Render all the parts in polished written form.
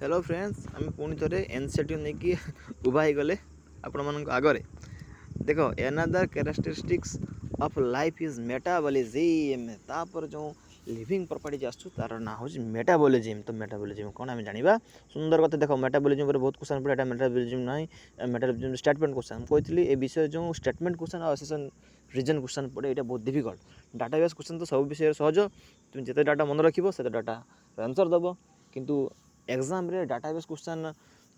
Hello friends आम पुणी थे एनसीटी नहीं उभा हो गले आपण मान आगे देख another characteristics of life is metabolism तापर जो लिविंग प्रॉपर्टीज आसू तार ना हूँ मेटाबॉलिज्म। तो मेटाबॉलिज्म कौन आम जाना सुंदर कथा देख मेटाबॉलिज्म पर बहुत क्वेश्चन पड़े मेटाबॉलिज्म ना मेटाबॉलिज्म स्टेटमेंट क्वेश्चन कहती ए विषय जो स्टेटमेंट क्वेश्चन और असेसन रीजन क्वेश्चन पड़े ये बहुत डिफिकल्ट डाटाबेस क्वेश्चन तो सब विषय सहज तुम जिते डाटा मन रखिब से डाटा आंसर दब किंतु एग्जाम रे डाटाबेस क्वेश्चन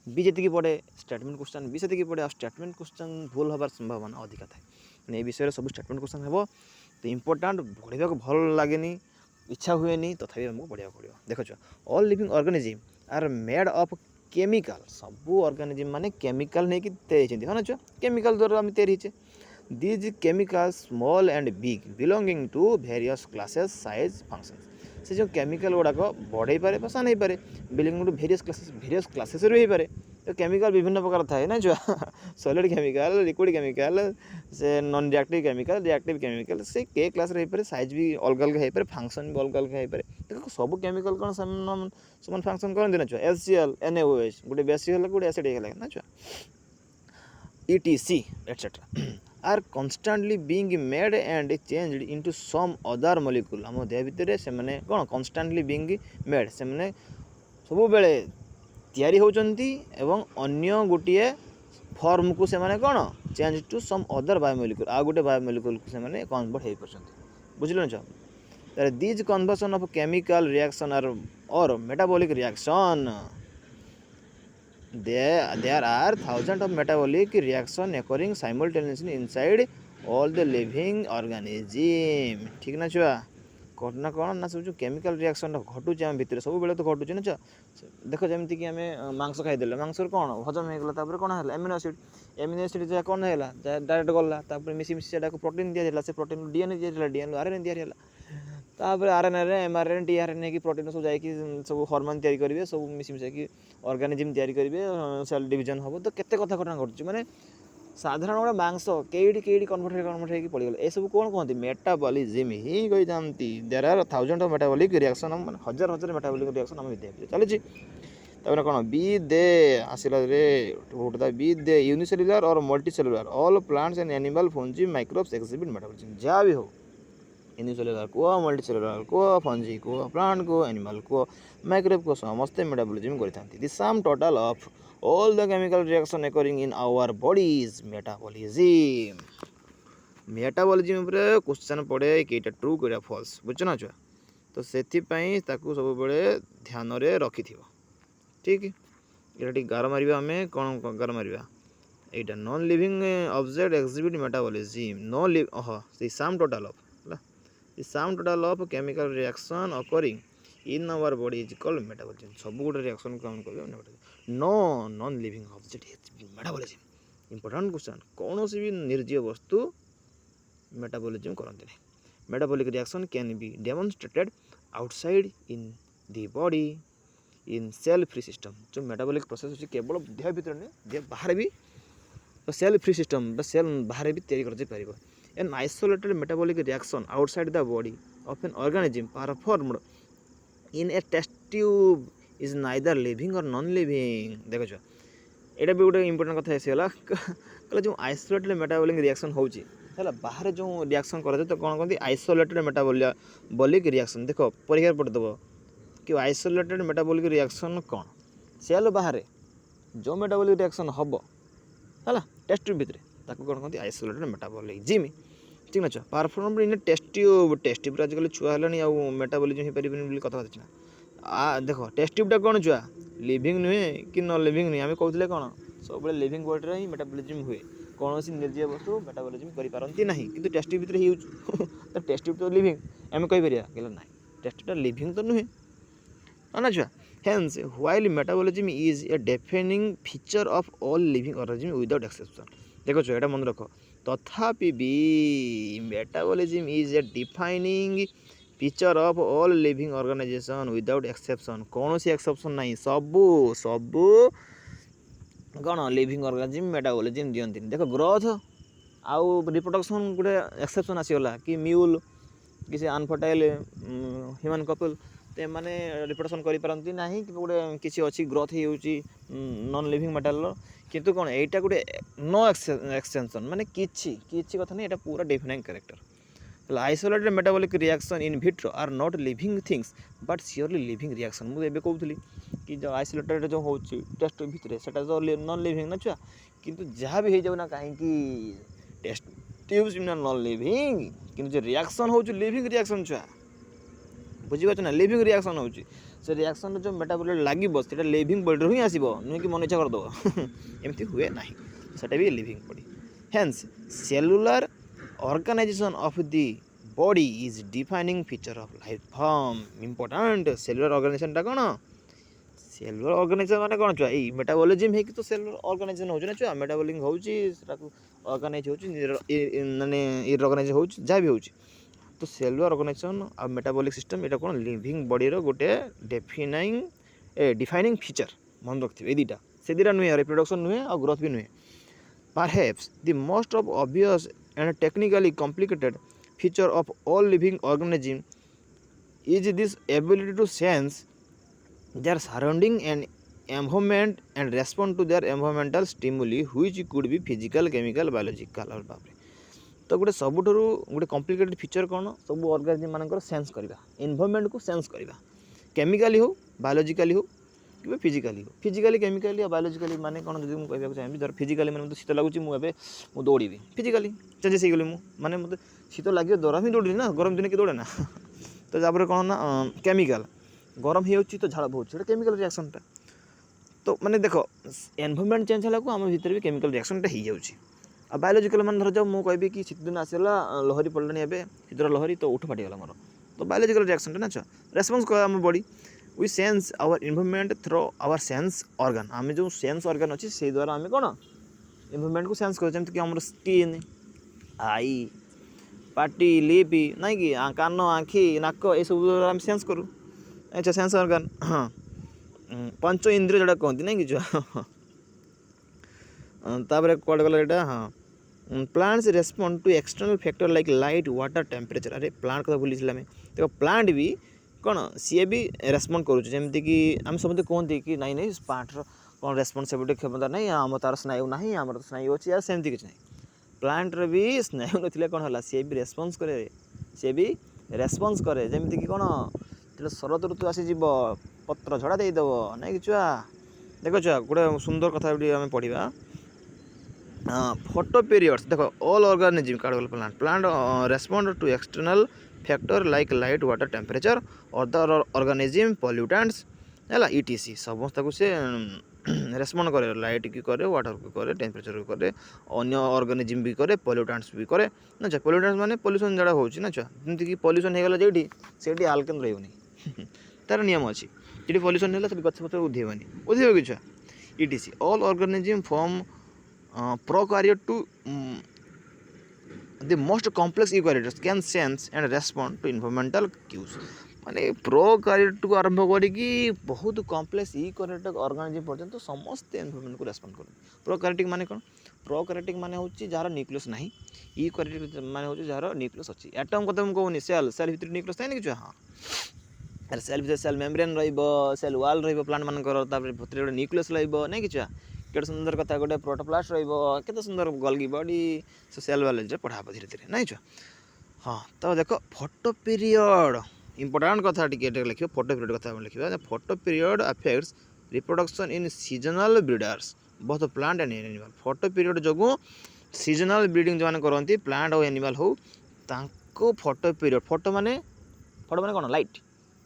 भी जी पड़े स्टेटमेंट क्वेश्चन भी से पड़े और स्टेटमेंट क्वेश्चन भूल हबार संभावना अधिका थाए ये विषय सब स्टेटमेंट क्वेश्चन हे तो इम्पोर्टाट पढ़ा भल लगे इच्छा हुए तथापि आमको पढ़ा पड़ो देख all living organism are made of chemical सबू ऑर्गेनिज्म माने केमिकल नहीं कि तैयारी हाँ ना केमिकल द्वारा आम तैयारी these chemical small and big belonging to various classes size functions से जो केमिकल गुड़ाक बढ़े पारे सान हो पारे बिलोंगिंग टू वेरियस क्लासेस हो पारे। तो केमिकल विभिन्न प्रकार थाए ना जो सॉलिड केमिकल लिक्विड केमिकल से नॉन रिएक्टिव केमिकल से के क्लास रे पारे साइज भी अलग अलग हो पारे फंक्शन भी अलग अलग हो पारे। देखो सब केमिकल कौन समान फंक्शन करते ना छुआ एचसीएल NaOH गोटे बेसिक है गोटे एसिड है ना छुआ etc are constantly being made and changed into some other molecule आम देह भितर से माने कौन constantly being made से माने सब बेले तैयारी होचंती एवं अन्य गोटे फॉर्म को से माने कौन change to some other biomolecule आ गोटे बायोमोलिक्यूल को से माने कन्वर्ट हो परछंती बुझिलो न तारे these conversion of chemical reaction और metabolic reaction there are thousands of metabolic reaction occurring simultaneously inside all the living organism ठीक ना छुआ घटना कौन ना सब जो केमिकल रिएक्शन घटुचे आम भितर सब बेले तो घटुचे ना देख जमीक कि आम मांस खाईदे मांस कौन हजम होगा कौन है एमिनो एसिड जहाँ कौन है डायरेक्ट गला मिसी मिसी प्रोटीन दिया से प्रोटीन डीएनए दिया डीएनए आरएनए दिया तापर आरएनए एमआरएनए टीआरएनए की प्रोटीन सब जाकि सब हॉर्मोन तैयारी करेंगे सब मिसी मिसाई ऑर्गेनिज्म तैयारी करेंगे सेल डिवीजन हम तो केते कथा घटना घटुची माने साधारण गोटे मांस कईटी कन्वर्ट हो पड़गला ये सब कौन कहते मेटाबॉलिज्म ही कही जाती there are thousand of metabolic reaction हजार हजार मेटाबॉलिक रिएक्शन आम देह चलुची तापर कौन बी दे आसला रे बी दे यूनिसेलुलर और multicellular all plants and animal fungi microbes exhibit metabolism जहाँ भी हो यूनिसेलुलर को मल्टीसेलुलर को फंजी को प्लांट को एनिमल को माइक्रोब को समस्ते मेटाबॉलिज्म करते the sum total of all the chemical reaction occurring in our body is metabolism रे क्वेश्चन पड़े कईटा ट्रू कईटा फॉल्स बुझ ना छुआ तो से सब बड़े ध्यान रे रखि ठीक ये ठीक गार मारिबा हमें कौन गार मारिबा एटा non living object exhibit metabolism know live the sum total of the sum total of chemical reaction occurring in our body is called metabolism सब गोटे रिएक्शन को हम कहबे metabolism no non living object metabolism important question कौन सी भी निर्जीव वस्तु मेटाबॉलिज्म करते नहीं metabolic reaction can be demonstrated outside in the body in cell free system जो मेटाबॉलिक प्रोसेस होची केवल देह भीतर नहीं देह बाहर भी सेल फ्री सिस्टम सेल बाहर भी तैयारी कर पारिबो an isolated metabolic reaction outside the body of an organism performed in a test tube is neither living or non-living देखो छो एटा भी गोटे इंपोर्टेंट कथा आसीगला कहले जो आइसोलेटेड मेटाबॉलिक रिएक्शन होची है बाहर जो रिएक्शन करते तो कौन कहते आइसोलेटेड मेटाबॉलिक रिएक्शन देखो परीक्षा पढ़ देव कि आइसोलेटेड मेटाबॉलिक रिएक्शन कौन सेल बाहर जो मेटाबॉलिक रिएक्शन हम है टेस्ट ट्यूब भितर ताको कौन कहते आइसोलेटेड मेटाबॉलिज्म ठीक ना परफॉर्म इन टेस्ट ट्यूब आजिकल छुआ है मेटाबॉलिज्म हो पारे कथा आ देख टेस्ट ट्यूबटा कौन छुआ लिविंग नुहे कि नॉन लिविंग नुहे आम कहते कौन सब लिविंग बॉडी ही मेटाबॉलिज्म हुए कौन सी निर्जीव वस्तु मेटाबॉलिज्म करपारती ना कि टेस्ट ट्यूब भितर तो टेस्ट ट्यूब तो लिविंग आम कहीपर कहला ना टेस्ट ट्यूबटा लिविंग तो नुहे है ना छुआ hence while metabolism is a defining feature of all living organism without exception देखो छुआ एटा मन रख तथापि भी metabolism is a defining feature of all living organization without exception कौन सी एक्सेप्शन नहीं सबू सबू कौन लिविंग ऑर्गेनिज्म मेटाबॉलिज्म दियंती देखो ग्रोथ आउ रिप्रोडक्शन गोटे एक्सेप्शन आसीगला कि म्यूल किसी अनफर्टाइल ह्यूमन कपल एमाने रिप्रोडक्शन करिपारନ୍ତି नाही कि गोटे किसी अच्छी ग्रोथ होउची नॉन लिविंग मेटाल किंतु कौन एटा गोटे नो एक्सटेंशन माने किछि कथा नहीं, एटा पूरा defining character. Isolated metabolic reaction in vitro are not living things but surely living reaction. मुझे कहूली कि जो आइसोलेटेड जो हो टेस्ट भितर से नॉन लिविंग ना छुआ, किंतु जहाँ भी हो जाऊ ना कहीं टेस्ट ट्यूब्स नॉन लिविंग किंतु जो रिएक्शन हो लिविंग रिएक्शन छुआ बुझीपार ना, लिविंग रिएक्शन हो से रिएक्शन जो मेटाबॉलिट लगे से लिविंग बॉडी ही आसो, नुहे कि मन इच्छा करदेव एमती हुए ना, सेटा भी living body. Hence cellular organization of the body is defining feature of life form. Important cellular organization टा कौन, सेलुलर ऑर्गेनाइजेशन माने कौन छुआ, ये मेटाबॉलिज्म है कि तो सेलुलर ऑर्गेनाइजेशन हो छुआ, मेटाबॉलिंग हो ऑर्गेनाइज हो माने ऑर्गेनाइज हो जहाँ भी हो। तो सेलुलर ऑर्गेनाइजेशन और मेटाबॉलिक सिस्टम ये कौन लिविंग बॉडी रो गोटे डिफाइनिंग फीचर मन रखिए। दुटा से दुटा नुहे, रिप्रोडक्शन नुहे और ग्रोथ भी नुहे। Perhaps the most of obvious and technically complicated feature of all living organism is this ability to sense their surrounding and environment and respond to their environmental stimuli which could be physical chemical biological. और बाप रे, तो गोटे सबुठू गोटे complicated feature कौन, सब organism मानकर sense करवा, एनवायरनमेंट को सेंस करवा, केमिकाली हो बायोलॉजिकली हो कि फिजिकाली हो। फिजिकाली केमिकाली और बायोलॉजिकली माने कौन जब मुझे कहना चाहिए धर फिजिकाली मैंने शीत लगुच मुझे दौड़ी फिजिकाली चेंजेस हो गली माने मत शीत लगे द्वारा ही दौड़ी ना, गरम दिन के दौड़े ना तो तापर कौन ना केमिकल गरम हो तो झाड़ बहुत केमिकल रिएक्शनटा। तो माने देख एनवायरनमेंट चेंज है आम भर भी केमिकल रिएक्शनटा हो जाऊँगी। आ बायोलॉजिकल मान धर जाओ मुझे कहबी कि शीत दिन आसला लहरी पड़लानी ए शीतर लहरी तो उठ फाटीगला मोर, तो बायोलॉजिकल रिएक्शन ना रेस्पॉन्स कर आम body we sense our environment through our sense organ. आम जो सेंस ऑर्गन अच्छी से द्वारा आम कौन एनवायरनमेंट को सेंस कर, जमीक आम स्किन आई पार्टी लिप ना कि कान आँखि नाक ये सब आम सेंस करूँ। अच्छा सेंस ऑर्गन हाँ पंच इंद्रिय जोड़ा कहती ना कि जो तापर कौट गला यहाँ हाँ plants respond to external factor like light water temperature. अरे प्लांट कथा भूली आम देखो प्लांट भी कौन सी भी रेस्पॉन्ड करुँचे कि आम समझते कहते कि नाई नहीं प्लांटर कौन रेस्पॉन्सिबिलिटी क्षमता नहीं आम तार स्नायु ना आम तो स्नायु अच्छी यार सेमती किसी ना प्लांटर भी स्नायु ना कौन है सी भी रेस्पॉन्स करे, सी भी रेस्पॉन्स करे जमीक कौन जो शरत ऋतु आसीज पत्र झड़ा देदेव ना कि छुआ देख छुआ गोटे सुंदर कथा आम पढ़ा फोटो पीरियड्स। देखो all organism card plant plant respond to external factor like light water temperature other organism pollutants है ईटीसी समस्त को से रेस्पॉन्ड करे, लाइट की करे वाटर की करे टेम्परेचर की करे अन्य ऑर्गेनिज्म भी करे पॉल्यूटेंट्स भी करे ना। पॉल्यूटेंट्स माने पॉल्यूशन जड़ा होची ना जमीक पॉल्यूशन हो गला जेठी सेठी आल्केन रहबनी तार नियम अच्छी जी पॉल्यूशन है गछ पत्र उधेबनी उधेब कि छुआ etc all organism form prokaryote to the most complex eukaryotes can sense and respond to environmental cues। माने प्रोकार्योट को आरंभ करी बहुत कॉम्प्लेक्स यूकार्योटिक ऑर्गेनिज्म पर्यंत समस्त एनवायरनमेंट को रेस्पॉन्ड कर। प्रोकार्योटिक माने कौन, प्रोकार्योटिक माने होची जार न्यूक्लियस नाही, यूकार्योटिक माने होची जार न्यूक्लियस अच्छी। एटम कथा हम कहूनी सेल सेल भितर न्यूक्लियस थाए कि हाँ अरे सेल भितर सेल मेम्ब्रेन रहिबो सेल वाल रहिबो प्लांट मानकर तापर भितर गोटे न्यूक्लियस रहिबो ना कि केटे सुंदर कथा गोटे प्रोटोप्लास्ट रहिबो सुंदर गल्गी बॉडी से सेल बायोलॉजी पढ़ा धीरे धीरे ना छुआ। हाँ तो देख फोटो पीरियड इंपोर्टेंट कथा लिखिए फोटो पीरियड कथा लिखा photo period affects reproduction in seasonal breeders both plant and animal. Photo period जो सीजनल ब्रीडिंग जो करती प्लांट और एनिमल हो फोटो पीरियड फोटो माने कौन लाइट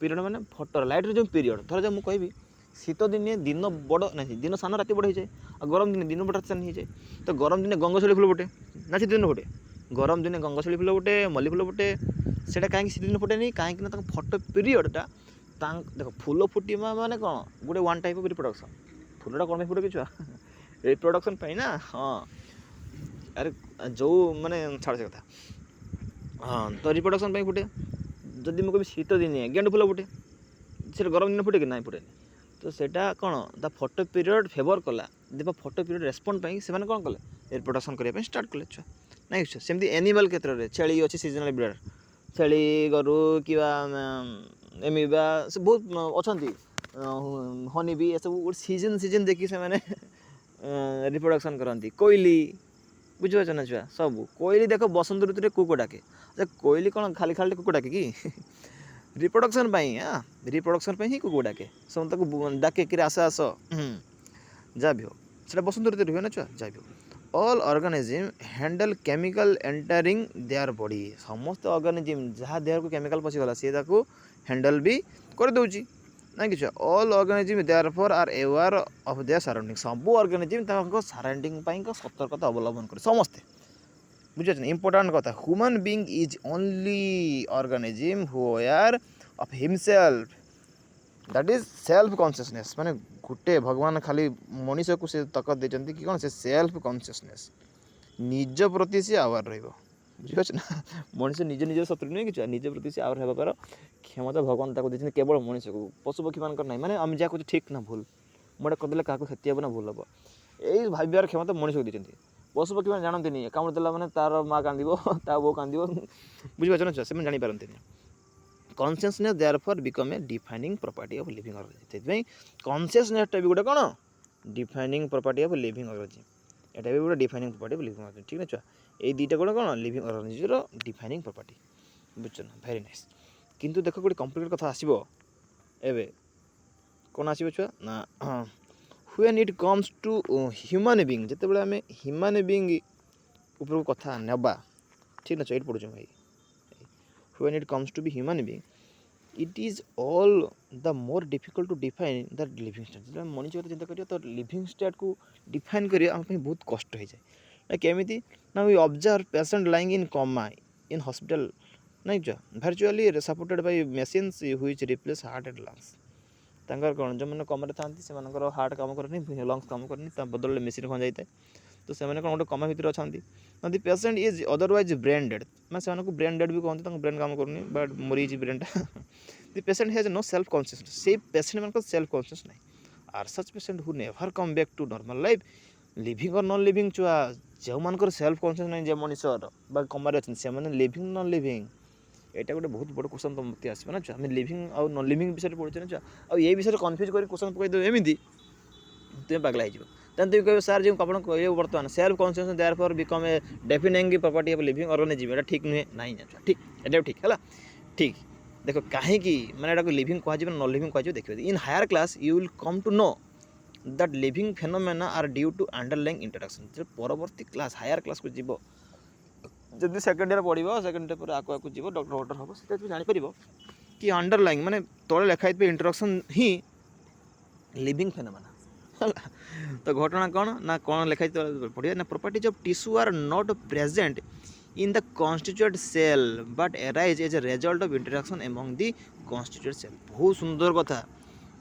पीरियड माने फोटो लाइट जो पीरियड धर मुझे कहबी शीत दिने दिन बड़ ना दिन सान राति बड़ हो जाए और गरम दिन दिन बड़ सान हो जाए। तो गरम दिन गंगशैली फुल फुटे ना शीत दिन फुटे, गरम दिन गंगशैली फुल फुटे मल्ली फुल फुटे से कहीं शीत दिन फुटे नहीं कहीं फोटो पीरियडटा देख फुल फुटा माने कौन गोटे वन टाइप ऑफ रिप्रोडक्शन फुलटा कौन फुटे कि छुआ रिप्रोडक्शन ना हाँ अरे जो माने छाड़ से कथा हाँ तो रिप्रोडक्शन फुटे जदि मुझे शीत दिन गेंड फुल फुटे से गरम दिन फुटे कि ना फुटे तो सेटा कौन द फोटो पीरियड फेवर कला देव फोटो पीरियड रेस्पॉन्ड से कौन कले रिप्रोडक्शन करने स्टार्ट कले छुआ ना सेमती एनिमल क्षेत्र में छेली अच्छी सीजनल ब्रीडर छेली गोरु कि एमिबा से बहुत अच्छा हनी भी सब गोटे सीजन देखिए से मैंने रिप्रोडक्शन करती कोईली बुझीपार ना छुआ सब कोईली देख बसंत ऋतु कुक डाके अच्छा कोईली कौन खाली खाली कुक डाके कि रिप्रोडक्शन हाँ रिप्रोडक्शन ही कुक डाके सब डाके कि आस आस जहाँ भी हो से बसंत ऋतु हुए ना छुआ जहाँ भी हो all organism handle chemical entering their body समस्त ऑर्गेनिज्म जहाँ देह को केमिकल पशिगला सी हैंडल भी कर दूची ना कि all organism therefore are aware of their surrounding सब ऑर्गेनिज्म सराउंडिंग सतर्कता अवलंबन कर समस्ते बुझे इंपोर्टाट कथा human being is only organism who are of himself that is self consciousness माने गोटे भगवान खाली मनीष को से तकत देते कि कौन से सेल्फ कॉन्शियसनेस निज प्रति से आवार रुझे ना मनीष निज निज शत्रु नुहे कि निज प्रति से आवार होबार क्षमता भगवान देखते केवल मनीष को पशुपक्षी मान ना मैंने आम जहाँ कहे ठीक ना भूल मोटे करदे क्या क्षति हे ना भूल हम यही भावार क्षमता मनीष को देते पशुपक्षी मैंने जानते कामुड़ा मैंने तार माँ कांद ता बो कांद बुझीपार ना से जापारती consciousness therefore become a defining property of living organism consciousness भी गोटे कौन defining property of living organism एटा भी गोटे defining property of living organism ठीक ना छुआ ये दुईटा गोटे कौन लिविंग ऑर्गेनिज्म डिफाइनिंग प्रॉपर्टी बुझ ना वेरी नाइस किंतु देख गोटे कॉम्प्लिकेटेड कथा आसीबो एबे कौन आसीबो छुआ ना when it comes to human being जते बेले हमें ह्यूमन बीइंग ऊपर कथा नेबा ठीक ना छुआ एट पढुछ भाई when it comes to be human being it is all the more difficult to define the living state जब मनुष्य को चिंता करियो तो लिविंग स्टेट को डिफाइन करियो हम बहुत कष्ट हो जाए केमिति ना we observe patient lying in coma in hospital नहीं जो virtually supported by machines which replace heart and lungs तांकर कोन जो माने कोमा रे थांती से मानकर हार्ट काम करनी लंग्स काम करनी ता बदल मशीन खन जाइए तो से गोटे कमा भितर अच्छा the patient is otherwise brain dead मैं ब्रेन डेड भी कहते ब्रेन काम करनी बट मरी ब्रेनटा the patient has no self consciousness से पेसेंट मान सेल्फ कॉन्शियस नहीं are such patient who never come back to normal life living और नॉन लिविंग छुआ जो मान सेल्फ कॉन्शियस नहीं जे मनीषर कमार अच्छे से लिविंग नॉन लिविंग यहाँ गोटे बहुत बड़ क्वेश्चन तुम मत आसो ना छुआ आम लिविंग और नॉन लिविंग विषय पढ़े ना छुआ और ये विषय कन्फ्यूज कर क्वेश्चन पकईदेव एमती तुम पगला हो then तुम कह सर जो आप कहे बर्तमान self consciousness therefore become A defining property of living organism एटा ठीक नुहे नहीं जान ठीक एटा ठीक है ठीक देखो कहीं माने लिविंग कह नॉन लिविंग कह देखिए in higher class you will come to know that living phenomena are due to underlying interaction जो परवर्ती क्लास हायर क्लास को जीव जब सेकेंड ईयर पढ़ो सेकेंड ईयर पर आगे जीव डॉक्टर वॉक्टर हम से जापर कि अंडरलाइंग माने तले लिखाई इंटरैक्शन ही लिविंग फेनोमेना तो घटना कौन ना कौन लिखाई पढ़िया ना properties of tissue are not present in the constituent cell but arise as a result of interaction among the constituent cell बहुत सुंदर कथा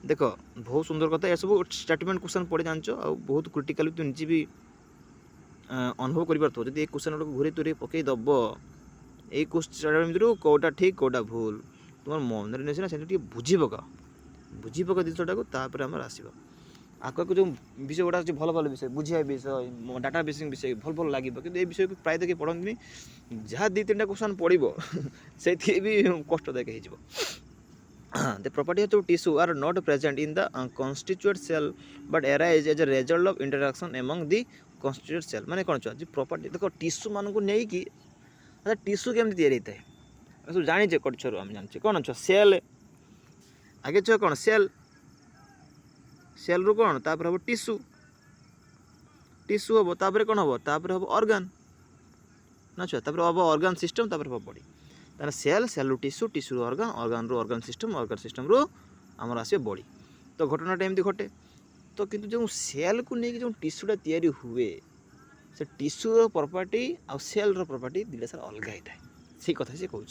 देख बहुत सुंदर कथा ये सब स्टेटमेंट क्वेश्चन पढ़े जानचो आ बहुत क्रिटिकल तुम निजे भी अनुभव कर क्वेश्चन गुड़ा घूरी तुरी पकई दब ये क्वेश्चन भितर कौटा ठीक कौटा भूल तुम मन नहीं ना से बुझी पका जिनटा को तापर आम आस आगे जो विषय गुड़ा भल भल विषय बुझा विषय डाटा बेसिंग विषय भल भल लगे कि ये विषय को प्राय देखिए पढ़ती जहाँ दी तीन क्वेश्चन पढ़ो से भी कष्टदायक हो The property of tissue are not present in the constituent cell but arise as a result of interaction among the constituent cell माने कौन जो प्रॉपर्टी देखो टिश्यू मान को नहीं कि अच्छा टिश्यू केमती तैयारी होता है सब जानी कटछर आम जानी कौन अच्छा सेल आगे छो कौन सेल सेल रू कौन तापर हम टिश्यू टिश्यू हम तापर कौन हम तापर हम ऑर्गन ना छो तापर हम ऑर्गन सिस्टम तापर हम बॉडी तार सेल सेल रू टिश्यू टिश्यू रू ऑर्गन रू ऑर्गन सिस्टम रू आमर आस बॉडी तो घटनाटा एमती घटे तो किंतु जो सेल को लेकिन जो टिश्यूटा तैयारी हुए से टिश्यू प्रॉपर्टी आ सेल रो प्रॉपर्टी दुटा सारा अलग होता है से कथा से कहूँ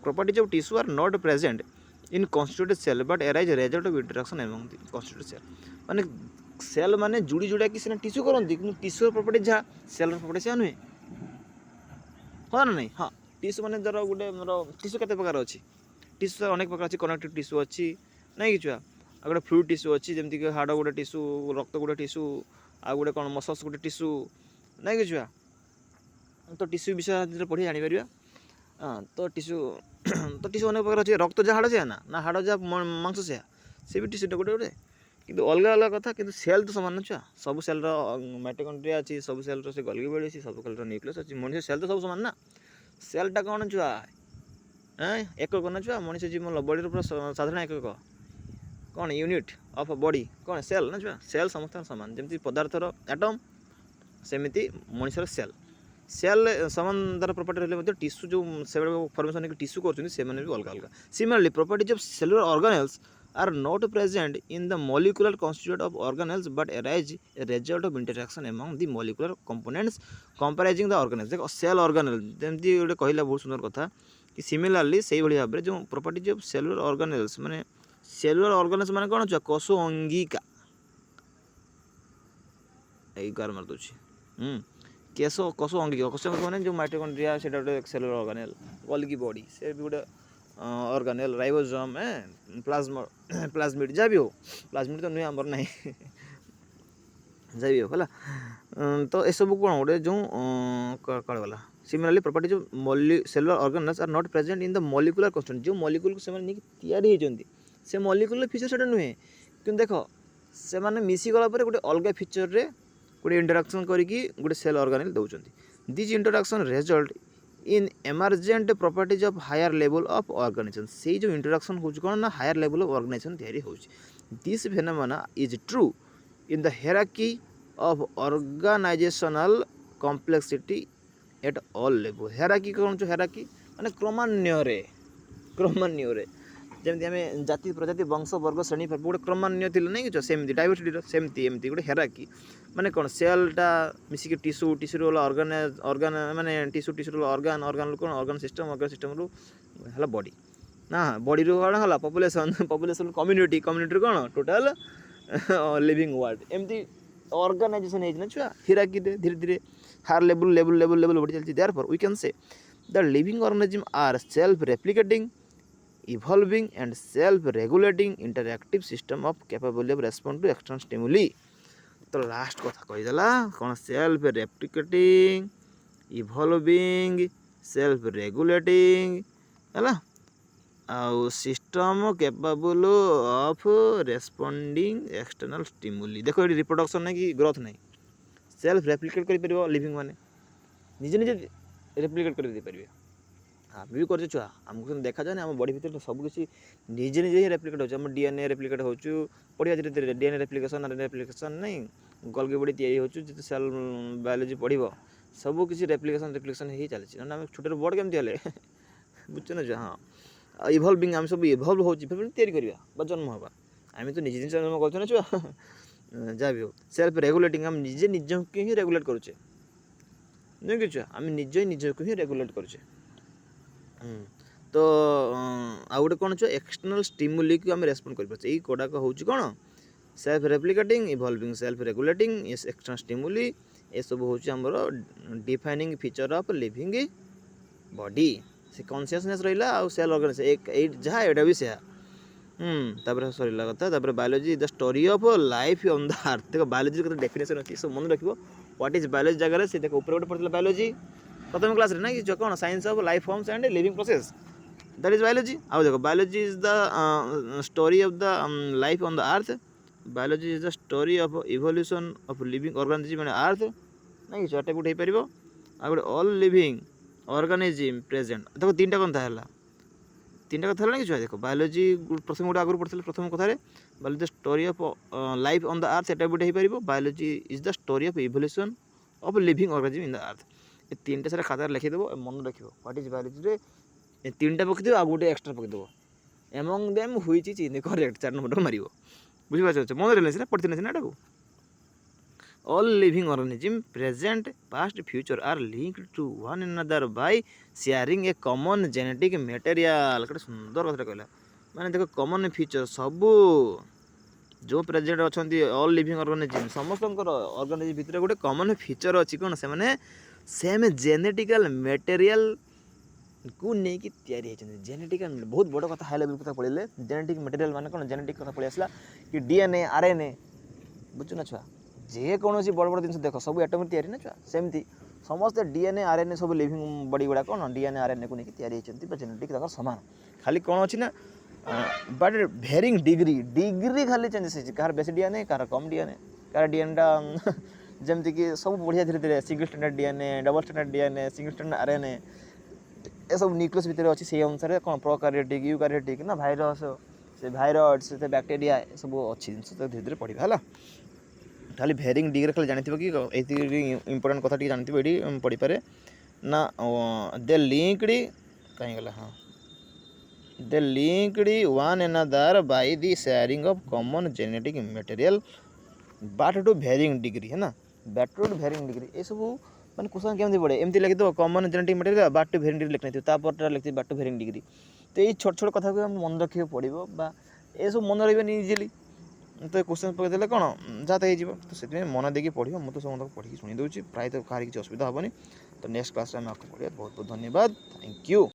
properties of tissue are not present in constituted cell but arise result of interaction among the constituted cell माने सेल माने जुड़ी जुड़ा कि सिना टिश्यू करंती कि टिश्यू प्रॉपर्टी जहाँ सेल प्रॉपर्टी से नुहे हाँ ना नहीं हाँ टिश्यू माने धर गोटे टिश्यू केते प्रकार अच्छी टिश्यू अनेक प्रकार अच्छी कनेक्टिव टिश्यू अच्छी नहीं कि छुआ आ गोटे फ्लूइड टिश्यू अच्छी जमीक हाड़ गोटे टिश्यू रक्त गोटे टिश्यू आ गोटे कौन मसल्स गोटे टिश्यू नहीं कि छुआ तो टिश्यू विषय पढ़ी जापर हाँ तो टिश्यू तो टीस्यू अनेक प्रकार अच्छे रक्त जहाँ हाड़ से ना ना हाड़ जहाँ मांस से सी भी टीस्यू गोटे गोटे कि अलग अलग कथा कि सेल तो सामान छुआ सब सेल्र माइटोकॉन्ड्रिया अच्छी सब सेल्र से गल्गी बेड़ी अच्छी सब सेल्र न्यूक्लियस अच्छी मनुष्य सेल तो सब सामान ना सेलटा कौन छुआ एक ना छुआ मनुष्य जीवन बॉडी पूरा साधारण एक कौन यूनिट ऑफ बॉडी कौन सेल ना छुआ सेल समस्त सामान जमी पदार्थर एटम सेमती मनुष्यर सेल सेल सामान द्वारा प्रॉपर्टी रही टिश्यू जो फॉर्मेशन टिश्यू कर अलग अलग similarly properties of cellular organelles are not present in the molecular constituent of organelles but arise a result of interaction among the molecular components comprising the organelles देखो cell organelle जमती गोटे कहला बहुत सुंदर कथा कि सिमिलरली से भाई भाव में जो प्रॉपर्टीज ऑफ सेलुलर ऑर्गेनेल्स माने सेलुलर ऑर्गेनेल्स माने कौन छ कोष अंगिका एई गार मार दोछि कोष अंगिका कोष माने जो माइटोकॉन्ड्रिया सेटा गोटे सेलुलर ऑर्गेनेल गोल्गी बॉडी से भी गोटे ऑर्गेनेल राइबोसोम प्लाज्मिड जहाँ भी हो प्लाज्मिड तो नुहे आमर ना जहाँ भी हो है तो यह सब कौन गोटे जो कौन गला similarly properties of cellular organelles are not present in the molecular constituent जो मॉलिक्यूल को से तैयारी होती से मॉलिक्यूलर फीचर सेटा नुहे कि देख से मिसीगला गोटे अलग फीचर रे गोटे इंटराक्शन करके गोटे सेल ऑर्गेनेल दौरान this interaction result in emergent properties of higher level of organization से जो इंटराक्शन हो कौन ना हायर लेवल ऑफ ऑर्गेनाइजेशन तैयारी हो this phenomena is true in the hierarchy of organizational complexity at all level hierarchy कौन जो हियरार्की माने क्रमान्वय रे जमी आम जाति प्रजाति वंश वर्ग श्रेणी गोटे क्रमान्वय थी नहीं कि सेमती डायवर्सिटी सेमती एमती गोटे हियरार्की माने कौन सेलटा मिसिक टिश्यू टिश्यू ऑर्गन माने टिश्यू ऑर्गन कौन ऑर्गन सिस्टम रु है बॉडी ना बॉडी रू कौन है पॉपुलेशन कम्युनिटी कौन टोटल लिविंग वर्ल्ड एमती ऑर्गेनाइजेशन है छुआ हियरार्की धीरे धीरे हायर लेवल बढ़ी चलती therefore we can say the living organism are self replicating evolving and self-regulating interactive system of capable of respond to external stimuli तो last कथा कहीदेला कौन self replicating evolving self regulating है आउ system capable of रेस्पोंडिंग external stimuli देखो ये reproduction नहीं कि growth नहीं सेल्फ रेप्लिकेट कर पार लिविंग माने निजे निजे रेप्लिकेट कर दे पारे आम भी कर छुआ आमको देखा जाए आम बॉडी भर सब किसी निजे निजे ही रेप्लिकेट हो डीएनए रेप्लिकेट हो पढ़िया धीरे धीरे डीएनए रेप्लिकेशन नहीं गल्गी बॉडी तैयारी हो जिते सेल बायोलॉजी पढ़ सब किसी रेप्लिकेशन ही चलती ना आम छोटे बड़ केमती हेले बुझे ना जो हाँ इवॉल्विंग आम सब इवॉल्व हो करवा जन्म हवा आम तो निजे निजे जन्म कर छुआ जहाँ भी हो सेल्फ रेगुलेटिंग आम निजे निज को ही रेगुलेट करुचे नहीं कि छुआ आम निज निज को ही रेगुलेट करुचे तो आ गोटे कौन छो एक्सटर्नल स्टिमुली को आम रेस्पॉन्ड कर पारे कोडाक हूँ कौन self replicating evolving self regulating external stimuli ये सब हूँ आमर defining feature of living body से कॉन्शियसनेस रहा आ सेल ऑर्गेनाइजेशन जहाँ एटा भी से तापर सरला कथा biology the story of life on the अर्थ देखो बायोलॉजी का डेफिनेशन अच्छी सब मन रखियो व्हाट इज बायोलॉजी जगह से देखो ऊपर गोटे पढ़ा बायोलॉजी प्रथम क्लास रे ना कि जो कौन science of life forms and living process that is biology आउ देखो biology is the story of the life on the earth biology is the story of evolution of living organism माने अर्थ ना कि चार्ट गुट हो पारिबो आ गुट ऑल लिविंग ऑर्गेनिज्म प्रेजेंट देखो तीनटा कथा है ना कि छुआ देखो बायोलॉजी प्रथम गोटे आगुरी पढ़ते प्रथम कथार biology the story of life on the earth एटा गुट हो पारिबो biology is the story of evolution of living organism in the earth ये तीनटा सारा खातार लिखिदेव मन रख व्हाट इज बायोलॉजी रे तीनटा पकईदेव आ गोटे एक्सट्रा पकईदेव एमंग देम हुई इज करेक्ट 4 नंबर मार बुझीपार मन रही पढ़ते ना एटा all living organism present past future are linked to one another by sharing a common genetic material कटे सुंदर कथा कहला माने देखो कॉमन फीचर सब जो प्रेजेंट अच्छा ऑल लिविंग ऑर्गेनिज्म समस्त ऑर्गेनिज्म भितर गोटे कॉमन फीचर अच्छी कौन से मैंने सेम जेनेटिकल मटेरियल को लेकिन तैयारी होती जेनेटिकल बहुत बड़ कथा हाई लेवल कथा पढ़े जेनेटिक मटेरियल माने कौन जेनेटिक कथा पढ़ी आसला कि डीएनए आरएनए बुझु ना छुआ जेकोसी बड़ बड़ जिन देख सब एटम तैयारी ना छुआ सेमती समस्ते डीएनए आरएनए सब लिविंग बॉडी गुड़ा कौन डीएनए आरएनए को लेकिन तैयारी होती जेनेटिक सामान खाली कौन अच्छी ना बट भेरिंग डिग्री खाली चेंजेस होती कहार बेस डीएनए कहार कम डीएनए कहार डीएनएटा जमती कि सब बढ़िया धीरे धीरे single standard DNA double standard DNA single standard RNA ये सब न्यूक्लियस भितर अच्छी से अनुसार कौन प्रोकार्योटिक यूकार्योटिक ना भाइरस से भाइरस से बैक्टेरिया सब अच्छी जिन धीरे धीरे पढ़ा है खाली भेरिंग डिग्री खाली जानते कि इंपोर्टेंट कथा जानते ये पढ़ी पारे ना दे लिंक्ड कहीं गला हाँ they linked one another by the sharing of common genetic material but to varying degree है ना बट टू भेरिंग डिग्री ये सब मैंने क्वेश्चन केमती पड़े एमती लिखी दो common genetic material but to varying degree लिखी तापर लिखी बट टू भेरिंग डिग्री तो ये छोट छोट कथा को मन रखा पड़ो ये सब मन रही इजिली तो क्वेश्चन पकड़े कौन जहाँ तो से मन देखिए पढ़ो मुझे समस्त पढ़ी शुणी दूसरी प्रायतः कहार किसी असुविधा हेनी तो नेक्स्ट क्लास में आपको पढ़िया बहुत बहुत धन्यवाद थैंक यू।